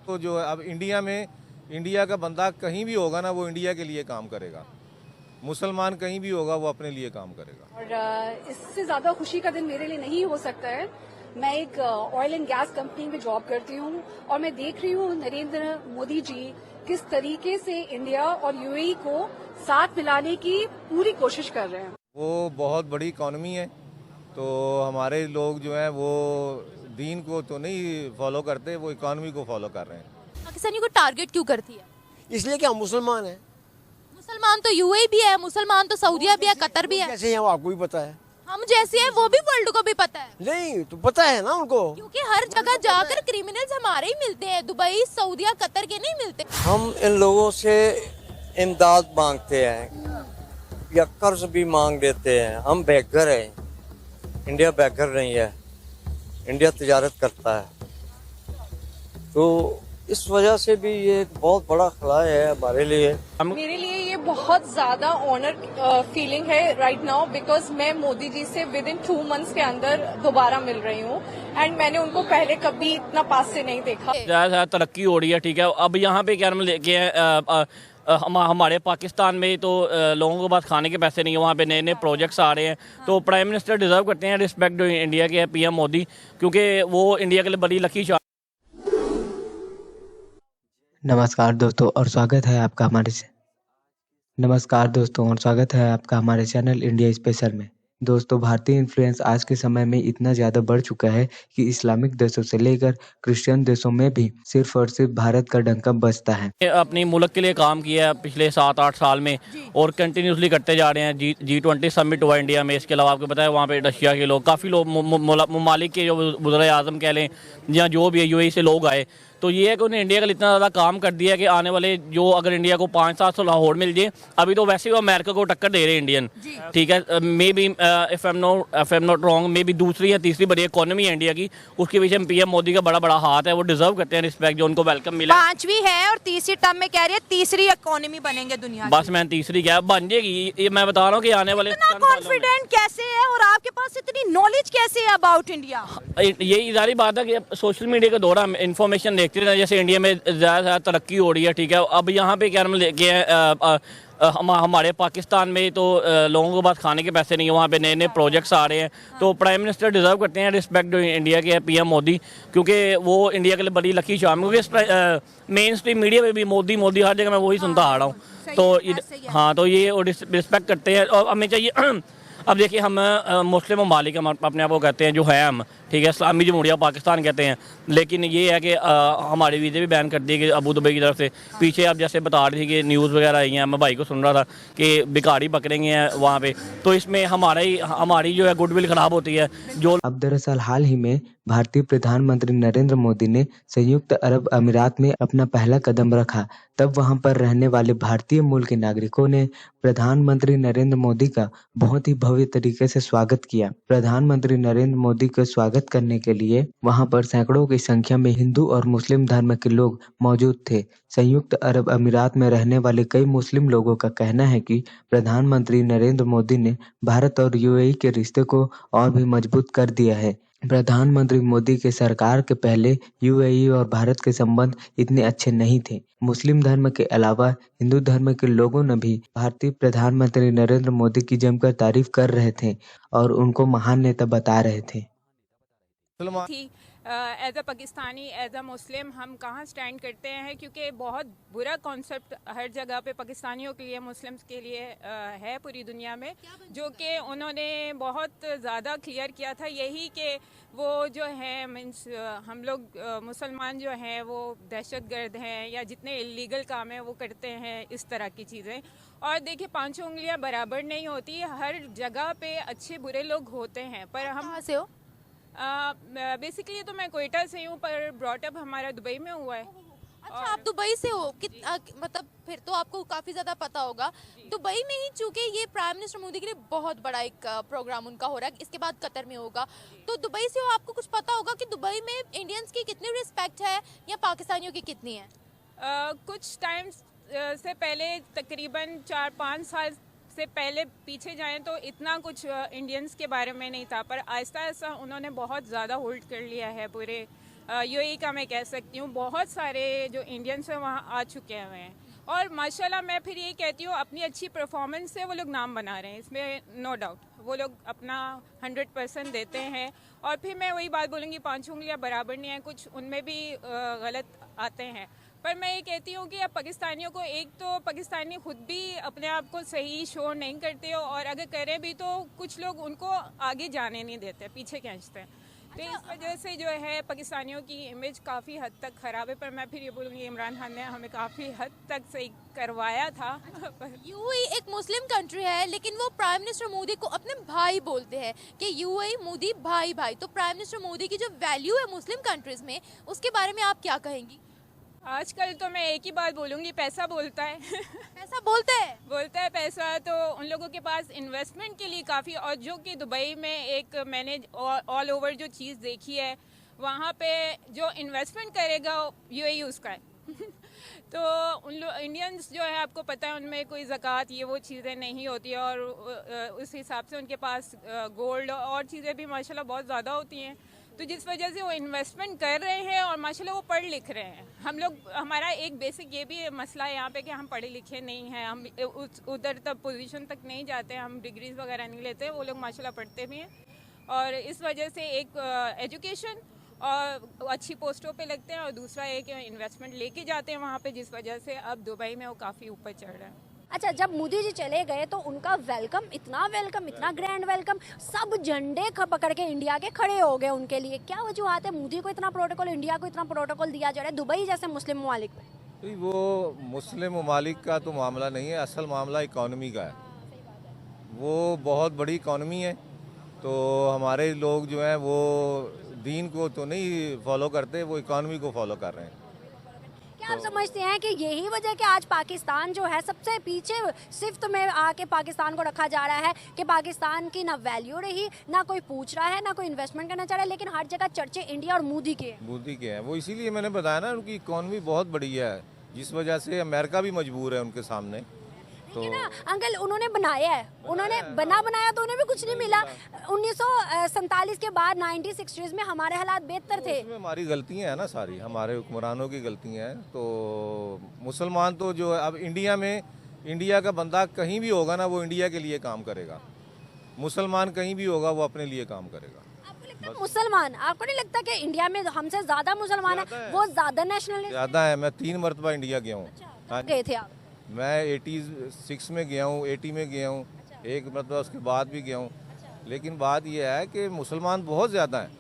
तो जो अब इंडिया का बंदा कहीं भी होगा ना, वो इंडिया के लिए काम करेगा। मुसलमान कहीं भी होगा, वो अपने लिए काम करेगा। और इससे ज्यादा खुशी का दिन मेरे लिए नहीं हो सकता है। मैं एक ऑयल एंड गैस कंपनी में जॉब करती हूँ और मैं देख रही हूँ नरेंद्र मोदी जी किस तरीके से इंडिया और यूएई को साथ मिलाने की पूरी कोशिश कर रहे हैं। वो बहुत बड़ी इकॉनमी है, तो हमारे लोग जो हैं वो दीन को तो नहीं फॉलो करते, वो इकॉनमी को फॉलो कर रहे हैं। पाकिस्तानियों को टारगेट क्यों करती है? इसलिए कि हम मुसलमान हैं। मुसलमान तो यूएई भी है, मुसलमान तो सऊदीया भी है, कतर भी है। कैसे हैं वो आपको भी पता है। हम जैसे हैं वो भी वर्ल्ड को भी पता है। नहीं तो पता है ना उनको, क्योंकि हर जगह जाकर क्रिमिनल्स हमारे ही मिलते हैं, दुबई सऊदीया कतर के नहीं मिलते। हम इन लोगों से इमदाद मांगते हैं या कर्ज भी मांग लेते हैं। हम बेघर हैं, इंडिया बेघर नहीं है, इंडिया तिजारत करता है, तो इस वजह से भी ये एक बहुत बड़ा खला है हमारे लिए। मेरे लिए ये बहुत ज्यादा ऑनर फीलिंग है राइट नाउ, बिकॉज मैं मोदी जी से विद इन 2 मंथ्स के अंदर दोबारा मिल रही हूँ एंड मैंने उनको पहले कभी इतना पास से नहीं देखा। ज़्यादा तरक्की हो रही है, ठीक है। अब यहाँ पे क्या हम लेके हैं, हमारे पाकिस्तान में तो लोगों के पास खाने के पैसे नहीं है, वहाँ पे नए नए प्रोजेक्ट्स आ रहे हैं, तो प्राइम मिनिस्टर डिजर्व करते हैं रिस्पेक्ट जो इंडिया के पीएम मोदी, क्योंकि वो इंडिया के लिए बड़ी लकी चार्म। नमस्कार दोस्तों और स्वागत है आपका हमारे चैनल इंडिया स्पेशल में। दोस्तों, भारतीय इन्फ्लुएंस आज के समय में इतना ज़्यादा बढ़ चुका है कि इस्लामिक देशों से लेकर क्रिश्चियन देशों में भी सिर्फ और सिर्फ भारत का डंका बजता है। अपनी मुल्क के लिए काम किया है पिछले 7-8 साल में और कंटिन्यूसली करते जा रहे हैं। G20 समिट हुआ इंडिया में, इसके अलावा आपको पता है वहाँ पे रशिया के लोग, काफ़ी लोग, ममालिक के जो वज़ीर आज़म कह लें या जो भी यूएई से लोग आए, तो ये है कि उन्हें इंडिया का इतना ज़्यादा काम कर दिया है कि आने वाले जो अगर इंडिया को 5-7 साल लाहौर मिल जाए, अभी तो वैसे ही वो अमेरिका को टक्कर दे रहे हैं इंडियन, ठीक है। May be if I am not wrong, may be दूसरी या तीसरी बड़ी इकोनॉमी है इंडिया की, उसके पीछे पीएम मोदी का बड़ा हाथ है। वो डिजर्व करते हैं रिस्पेक्ट, जो उनको वेलकम मिला। 5वीं है और तीसरी टर्म में कह रही है तीसरी इकोनॉमी बनेंगे दुनिया। बस मैं तीसरी क्या बन जाएगी, ये मैं बता रहा हूँ कि आने वाले कॉन्फिडेंट कैसे है और आपके पास इतनी नॉलेज कैसे है अबाउट इंडिया? ये इजारी बात है कि सोशल मीडिया के दौरान इन्फॉर्मेशन देखते रहते हैं, जैसे इंडिया में ज़्यादा तरक्की हो रही है, ठीक है। अब यहाँ पे क्या हम लेके हैं, हमारे पाकिस्तान में तो लोगों के पास खाने के पैसे नहीं है, वहाँ पे नए नए प्रोजेक्ट्स आ रहे हैं, तो प्राइम मिनिस्टर डिजर्व करते हैं रिस्पेक्ट जो इंडिया के पीएम मोदी, क्योंकि वो इंडिया के लिए बड़ी लकी चार्म, क्योंकि मेन स्ट्रीम मीडिया में भी मोदी हर जगह मैं वही सुनता आ रहा हूँ, तो हाँ, तो ये रिस्पेक्ट करते हैं और हमें चाहिए। अब देखिए, हम मुस्लिम ममालिक हम अपने आप को कहते हैं जो है हम, ठीक है, इस्लामी जमहूरिया पाकिस्तान कहते हैं, लेकिन ये है कि हमारे वीज़े भी बैन कर दिए गए अबू धाबी की तरफ से। पीछे आप जैसे बता रही थी कि न्यूज़ वगैरह आई हैं, मैं भाई को सुन रहा था कि भिखारी पकड़ेंगे हैं वहाँ पे, तो इसमें हमारी जो है गुडविल ख़राब होती है। जो अब दरअसल हाल ही में भारतीय प्रधानमंत्री नरेंद्र मोदी ने संयुक्त अरब अमीरात में अपना पहला कदम रखा, तब वहां पर रहने वाले भारतीय मूल के नागरिकों ने प्रधानमंत्री नरेंद्र मोदी का बहुत ही भव्य तरीके से स्वागत किया। प्रधानमंत्री नरेंद्र मोदी का स्वागत करने के लिए वहां पर सैकड़ों की संख्या में हिंदू और मुस्लिम धर्म के लोग मौजूद थे। संयुक्त अरब अमीरात में रहने वाले कई मुस्लिम लोगों का कहना है कि प्रधानमंत्री नरेंद्र मोदी ने भारत और यूएई के रिश्ते को और भी मजबूत कर दिया है। प्रधानमंत्री मोदी के सरकार के पहले यूएई और भारत के संबंध इतने अच्छे नहीं थे। मुस्लिम धर्म के अलावा हिंदू धर्म के लोगों ने भी भारतीय प्रधानमंत्री नरेंद्र मोदी की जमकर तारीफ कर रहे थे और उनको महान नेता बता रहे थे। As a Pakistani, as a Muslim हम कहाँ स्टैंड करते हैं, क्योंकि बहुत बुरा कॉन्सेप्ट हर जगह पे पाकिस्तानियों के लिए, मुस्लिम्स के लिए है पूरी दुनिया में, जो कि उन्होंने बहुत ज़्यादा क्लियर किया था, यही कि वो जो है मीन्स हम लोग मुसलमान जो हैं वो दहशतगर्द हैं या जितने इलीगल काम है वो करते हैं, इस तरह की चीज़ें। और देखिए, 5 उंगलियां बराबर नहीं होती, हर जगह पे अच्छे बुरे लोग होते हैं, पर हम कहाँ से हो? बेसिकली तो मैं कोयटा से हूँ, पर ब्रॉटअप हमारा दुबई में हुआ है। अच्छा, आप दुबई से हो? मतलब फिर तो आपको काफ़ी ज़्यादा पता होगा। दुबई में ही, चूँकि ये प्राइम मिनिस्टर मोदी के लिए बहुत बड़ा एक प्रोग्राम उनका हो रहा है, इसके बाद कतर में होगा, तो दुबई से हो, आपको कुछ पता होगा कि दुबई में इंडियंस की कितनी रिस्पेक्ट है या पाकिस्तानियों की कितनी है? कुछ टाइम से पहले, तकरीबन 4-5 साल से पहले पीछे जाएं तो इतना कुछ इंडियंस के बारे में नहीं था, पर आहिस्ता आहिस्ता उन्होंने बहुत ज़्यादा होल्ड कर लिया है पूरे यूएई का मैं कह सकती हूँ, बहुत सारे जो इंडियंस हैं वहाँ आ चुके हुए हैं और माशाल्लाह मैं फिर ये कहती हूँ अपनी अच्छी परफॉर्मेंस से वो लोग नाम बना रहे हैं, इसमें नो डाउट वो लोग अपना 100% देते हैं। और फिर मैं वही बात बोलूँगी, 5 उंगलियाँ बराबर नहीं है, कुछ उनमें भी गलत आते हैं। पर मैं ये कहती हूँ कि अब पाकिस्तानियों को, एक तो पाकिस्तानी खुद भी अपने आप को सही शो नहीं करते हो और अगर करें भी तो कुछ लोग उनको आगे जाने नहीं देते, पीछे खींचते हैं। तो इस वजह से जो है पाकिस्तानियों की इमेज काफ़ी हद तक ख़राब है। पर मैं फिर ये बोलूँगी इमरान खान ने हमें काफ़ी हद तक सही करवाया था। यूएई एक मुस्लिम कंट्री है लेकिन वो प्राइम मिनिस्टर मोदी को अपने भाई बोलते हैं कि यूएई मोदी भाई भाई। तो प्राइम मिनिस्टर मोदी की जो वैल्यू है मुस्लिम कंट्रीज में, उसके बारे में आप क्या कहेंगी? आजकल तो मैं एक ही बात बोलूँगी, पैसा बोलता है। पैसा बोलता है? बोलता है पैसा। तो उन लोगों के पास इन्वेस्टमेंट के लिए काफ़ी, और जो कि दुबई में एक मैंने ऑल ओवर जो चीज़ देखी है, वहाँ पे जो इन्वेस्टमेंट करेगा यूएई उसका है। तो उन लोग इंडियंस जो है, आपको पता है उनमें कोई ज़कात ये वो चीज़ें नहीं होती है और उस हिसाब से उनके पास गोल्ड और चीज़ें भी माशाल्लाह बहुत ज़्यादा होती हैं। तो जिस वजह से वो इन्वेस्टमेंट कर रहे हैं और माशाल्लाह वो पढ़ लिख रहे हैं। हम लोग, हमारा एक बेसिक ये भी मसला है यहाँ पे कि हम पढ़े लिखे नहीं हैं, हम उधर तक पोजीशन तक नहीं जाते, हम डिग्रीज वगैरह नहीं लेते। वो लोग माशाल्लाह पढ़ते भी हैं और इस वजह से एक एजुकेशन और अच्छी पोस्टों पे लगते हैं और दूसरा एक इन्वेस्टमेंट लेके जाते हैं वहाँ पे, जिस वजह से अब दुबई में वो काफ़ी ऊपर चढ़ रहा है। अच्छा, जब मोदी जी चले गए तो उनका वेलकम, इतना ग्रैंड वेलकम, सब झंडे पकड़ के इंडिया के खड़े हो गए उनके लिए। क्या वजूहत है मोदी को इतना प्रोटोकॉल, इंडिया को इतना प्रोटोकॉल दिया जा रहा है दुबई जैसे मुस्लिम ममालिक में? तो वो मुस्लिम ममालिक का तो मामला नहीं है, असल मामला इकॉनमी का है। वो बहुत बड़ी इकॉनमी है, तो हमारे लोग जो हैं वो दीन को तो नहीं फॉलो करते, वो इकॉनमी को फॉलो कर रहे हैं। क्या आप समझते हैं कि यही वजह कि आज पाकिस्तान जो है सबसे पीछे सिफ्त में आके पाकिस्तान को रखा जा रहा है कि पाकिस्तान की ना वैल्यू रही, ना कोई पूछ रहा है, ना कोई इन्वेस्टमेंट करना चाह रहा है, लेकिन हर जगह चर्चे इंडिया और मोदी के हैं। वो इसीलिए मैंने बताया ना, उनकी इकॉनमी बहुत बड़ी है, जिस वजह से अमेरिका भी मजबूर है उनके सामने। तो ना अंकल, उन्होंने बनाया है, उन्होंने बनाया तो उन्हें भी कुछ नहीं मिला। 1947 के बाद 1960s में हमारे हालात बेहतर थे। इसमें हमारी गलतियां हैं ना, सारी हमारे हुक्मरानों की गलतियां हैं। तो मुसलमान तो जो है अब इंडिया में, इंडिया का बंदा कहीं भी होगा ना, वो इंडिया के लिए काम करेगा। मुसलमान कहीं भी होगा वो अपने लिए काम करेगा। आपको लगता है मुसलमान, आपको नहीं लगता कि इंडिया में हमसे ज्यादा मुसलमान है, वो ज्यादा नेशनल ज्यादा है? मैं 3 मरतबा इंडिया गया हूँ। हाँ, गए थे आप? मैं 86 में गया हूँ, 80 में गया हूँ, एक मरतबा उसके बाद भी गया हूँ। लेकिन बात यह है कि मुसलमान बहुत ज़्यादा हैं।